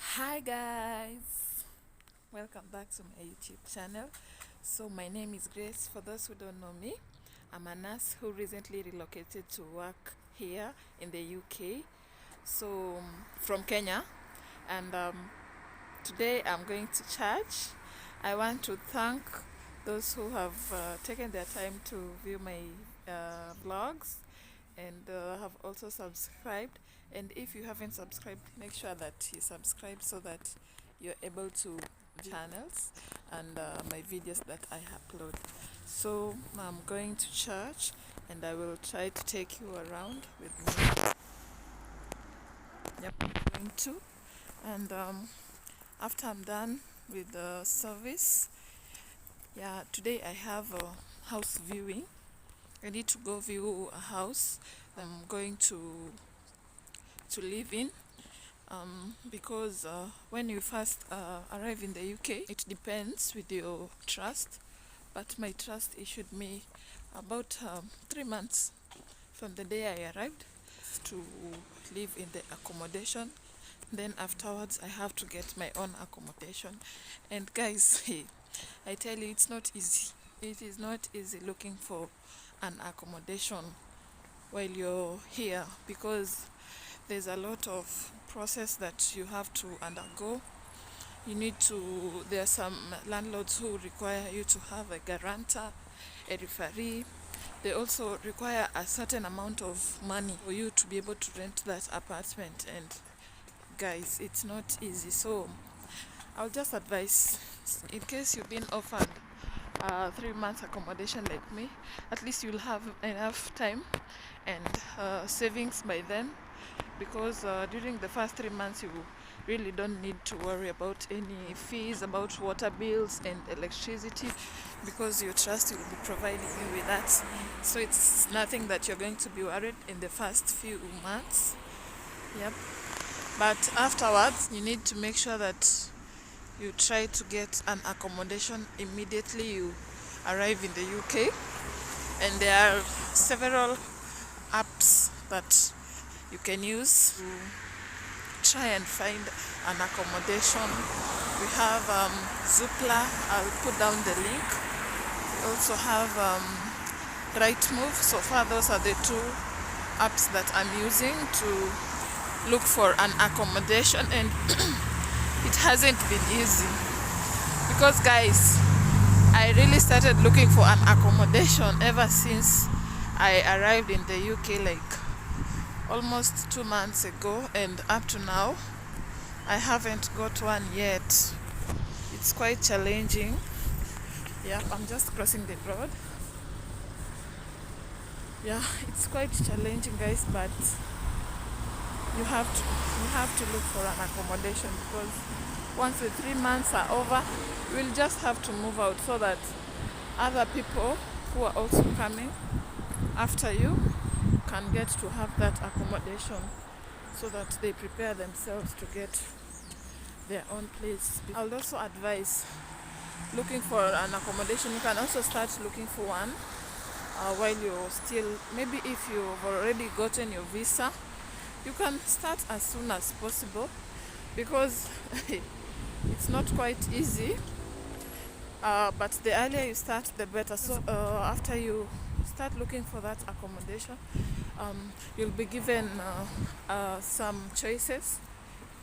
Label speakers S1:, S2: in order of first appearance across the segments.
S1: Hi guys, welcome back to my YouTube channel. So my name is Grace. For those who don't know me, I'm a nurse who recently relocated to work here in the UK, so from Kenya. And today I'm going to church. I want to thank those who have taken their time to view my vlogs and have also subscribed. And if you haven't subscribed, make sure that you subscribe so that you're able to view channels and my videos that I upload. So I'm going to church and I will try to take you around with me. Yep, I'm going to. And after I'm done with the service, yeah, today I have a house viewing. I need to go view a house I'm going to live in, because when you first arrive in the UK, it depends with your trust, but my trust issued me about 3 months from the day I arrived to live in the accommodation. Then afterwards I have to get my own accommodation. And guys, I tell you, it's not easy. It is not easy looking for an accommodation while you're here, because there's a lot of process that you have to undergo. There are some landlords who require you to have a guarantor, a referee. They also require a certain amount of money for you to be able to rent that apartment. And guys, it's not easy. So I'll just advise, in case you've been offered 3 months accommodation like me, at least you'll have enough time and savings by then, because during the first 3 months you really don't need to worry about any fees, about water bills and electricity, because your trust will be providing you with that. So it's nothing that you're going to be worried in the first few months. Yep. But afterwards you need to make sure that you try to get an accommodation immediately you arrive in the UK. And there are several apps that you can use to try and find an accommodation. We have Zoopla. I'll put down the link. We also have Rightmove. So far those are the two apps that I'm using to look for an accommodation, and it hasn't been easy, because guys, I really started looking for an accommodation ever since I arrived in the UK, like almost 2 months ago, and up to now I haven't got one yet. It's quite challenging. Yeah, I'm just crossing the road. Yeah, it's quite challenging guys, but you have to look for an accommodation, because once the 3 months are over, we'll just have to move out, so that other people who are also coming after you can get to have that accommodation, so that they prepare themselves to get their own place. I'll also advise looking for an accommodation. You can also start looking for one while you're still, maybe if you've already gotten your visa, you can start as soon as possible, because it's not quite easy, but the earlier you start the better. So after you start looking for that accommodation, you'll be given some choices,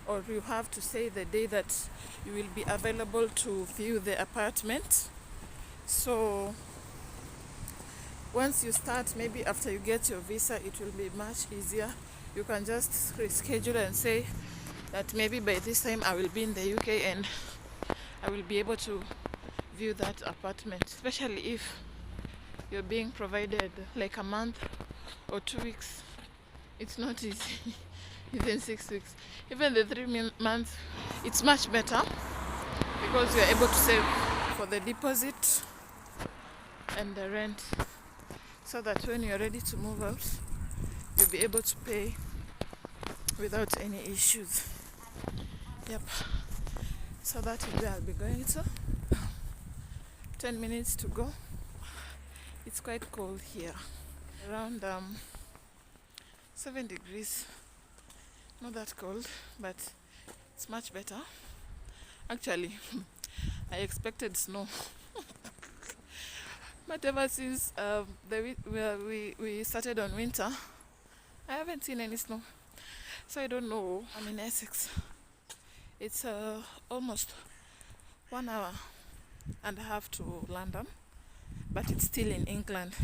S1: or you have to say the day that you will be available to view the apartment. So once you start, maybe after you get your visa, it will be much easier. You can just reschedule and say that maybe by this time I will be in the UK and I will be able to view that apartment, especially if you're being provided like a month or 2 weeks. It's not easy. Even 6 weeks, even the 3 months, it's much better, because you're able to save for the deposit and the rent, so that when you're ready to move out, you'll be able to pay without any issues. Yep. So that is where I'll be going to. 10 minutes to go. It's quite cold here, around 7 degrees. Not that cold, but It's much better. Actually, I expected snow. But ever since we started on winter, I haven't seen any snow. So I don't know. I'm in Essex. It's almost 1 hour and a half to London, but it's still in England.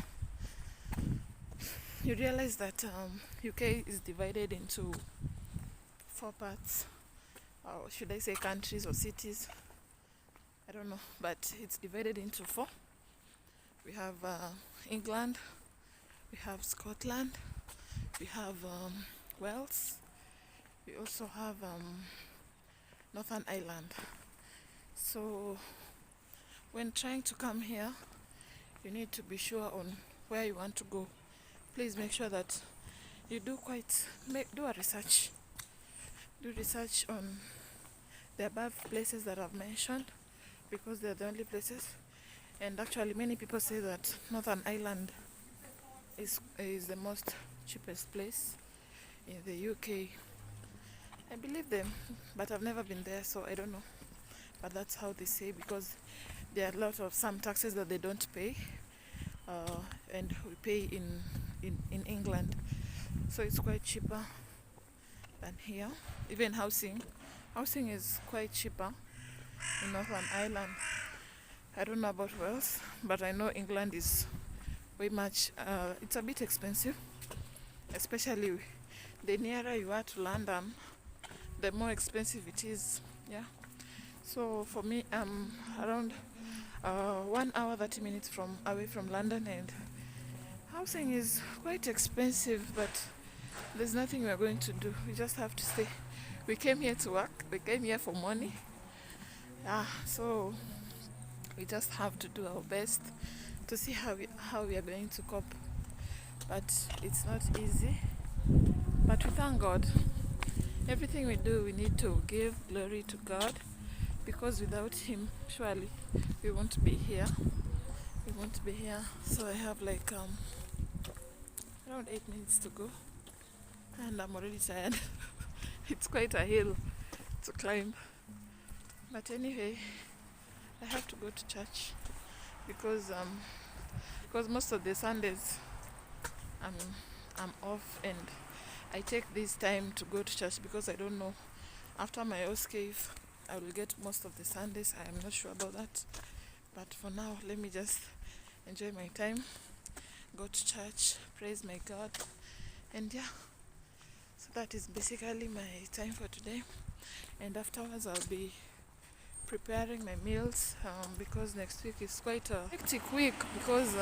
S1: You realize that UK is divided into 4 parts, or should I say countries or cities? I don't know, but it's divided into 4. We have England, we have Scotland, we have Wales, we also have Northern Ireland. So when trying to come here, you need to be sure on where you want to go. Please make sure that you do a research. Do research on the above places that I've mentioned, because they're the only places. And actually many people say that Northern Ireland is the most cheapest place in the UK. I believe them, but I've never been there, so I don't know. But that's how they say, because there are a lot of some taxes that they don't pay, and we pay in England, so it's quite cheaper than here. Even housing is quite cheaper in Northern Ireland. I don't know about Wales, but I know England is way much, it's a bit expensive, especially the nearer you are to London, the more expensive it is. Yeah. So for me, I'm around 1 hour 30 minutes away from London, and housing is quite expensive, but there's nothing we're going to do. We just have to stay. We came here to work. We came here for money. So we just have to do our best to see how we are going to cope. But it's not easy. But we thank God. Everything we do, we need to give glory to God, because without Him, surely we won't be here. We won't be here. So I have like around 8 minutes to go, and I'm already tired. It's quite a hill to climb. But anyway, I have to go to church because most of the Sundays I'm off, and I take this time to go to church because I don't know, after my OSCE I will get most of the Sundays. I am not sure about that, but for now let me just enjoy my time, go to church, praise my God, and yeah, so that is basically my time for today. And afterwards I'll be preparing my meals, because next week is quite a hectic week, because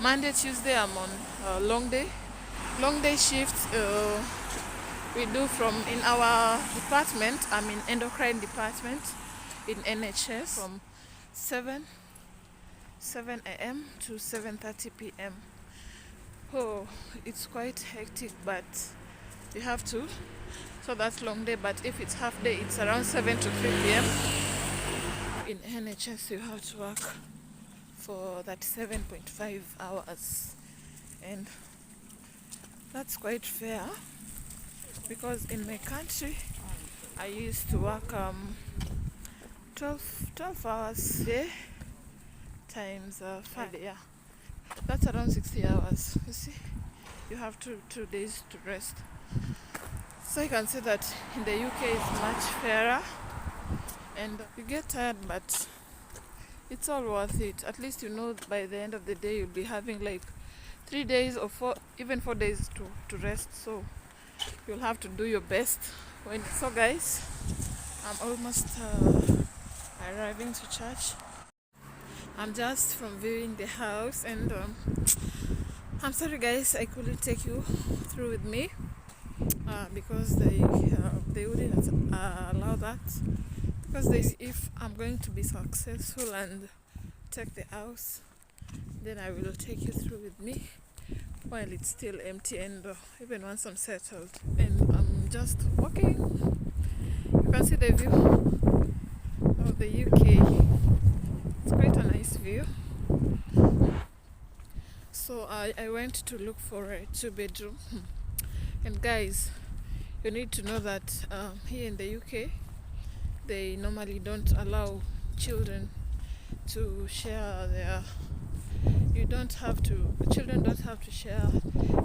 S1: Monday, Tuesday I'm on long day shifts. We do in our department. I'm in endocrine department in NHS from 7 a.m. to 7:30 p.m. Oh, it's quite hectic, but you have to. So that's long day, but if it's half day, it's around 7 to 3 p.m. In NHS, you have to work for that 7.5 hours, and that's quite fair, because in my country I used to work 12 hours a day times 5. Yeah, that's around 60 hours. You see, you have two days to rest. So you can see that in the UK it's much fairer, and you get tired, but it's all worth it. At least you know by the end of the day you'll be having like 3 days or 4 days to rest. So you'll have to do your best. So guys, I'm almost arriving to church. I'm just from viewing the house, and I'm sorry guys, I couldn't take you through with me because they wouldn't allow that, because if I'm going to be successful and take the house, then I will take you through with me while it's still empty, and even once I'm settled. And I'm just walking. You can see the view of the UK. It's quite a nice view. So I went to look for a 2-bedroom. And guys, You need to know that here in the UK, they normally don't allow children to share their children don't have to share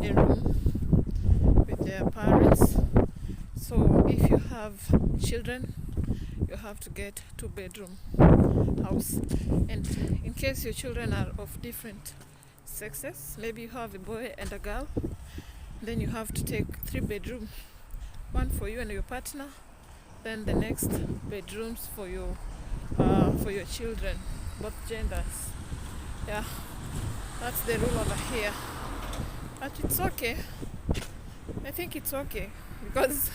S1: a room with their parents. So if you have children, you have to get 2-bedroom house. And in case your children are of different sexes, maybe you have a boy and a girl, then you have to take 3-bedroom, one for you and your partner, then the next bedrooms for your children, both genders. Yeah, that's the rule over here. But it's okay. I think it's okay because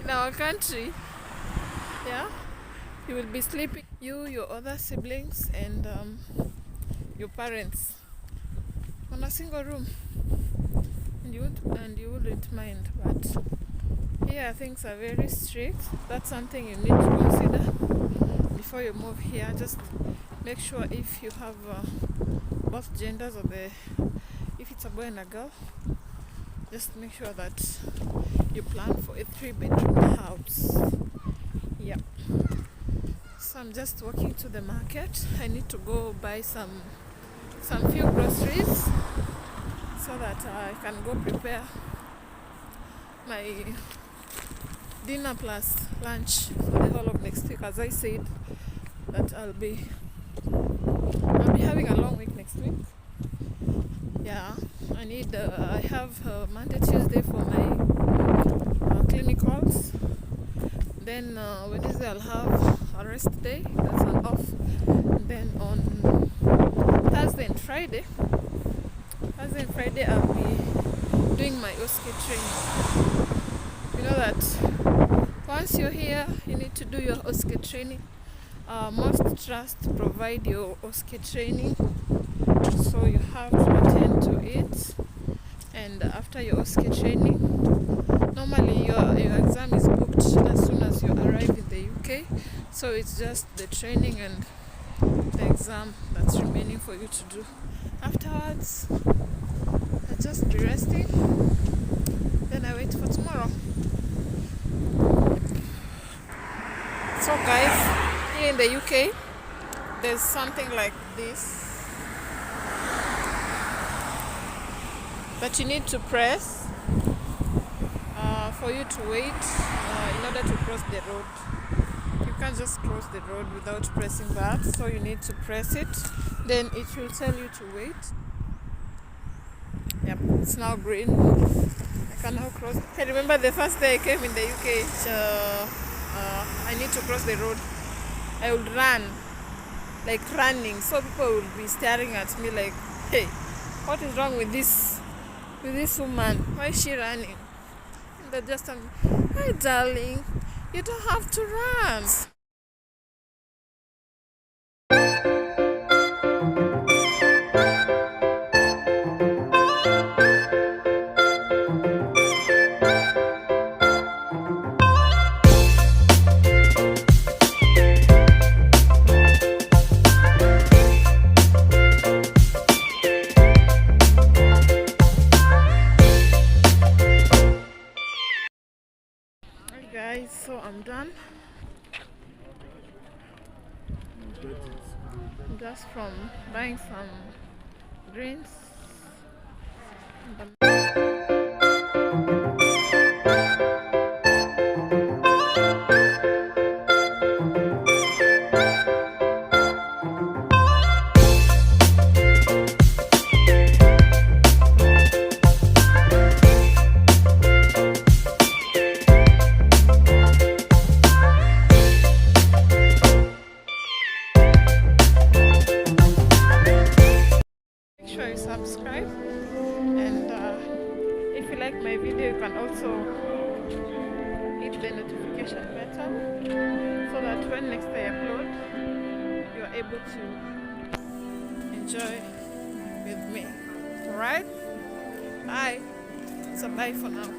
S1: in our country, yeah, you will be sleeping, you, your other siblings, and your parents on a single room, and you wouldn't mind. But here things are very strict. That's something you need to consider before you move here. Just make sure if you have both genders, if it's a boy and a girl, just make sure that you plan for a 3-bedroom house. Yeah. So I'm just walking to the market. I need to go buy some few groceries so that I can go prepare my dinner plus lunch for the whole of next week. As I said, that I'll be having a long week next week. Yeah, I have Monday, Tuesday for my clinicals. Then Wednesday I'll have a rest day, that's an off. And then on Thursday and Friday I'll be doing my OSCE training. You know that once you're here, you need to do your OSCE training. Most trusts provide your OSCE training, so you have to attend to it. And after your OSCE training, normally your exam is booked as soon as you arrive in the UK. So it's just the training and the exam that's remaining for you to do. Afterwards, I just be resting. Then I wait for tomorrow. So guys, here in the UK, there's something like this that you need to press for you to wait in order to cross the road. You can't just cross the road without pressing that, so you need to press it. Then it will tell you to wait. Yep, it's now green. I can now cross. I remember the first day I came in the UK, I need to cross the road. I would run, like running, so people would be staring at me like, hey, what is wrong with this woman? Why is she running? And they just tell me, hi darling, you don't have to run. Guys, so I'm done. Just from buying some greens. Subscribe, and if you like my video, you can also hit the notification button so that when next I upload, you are able to enjoy with me. Alright, bye. So bye for now.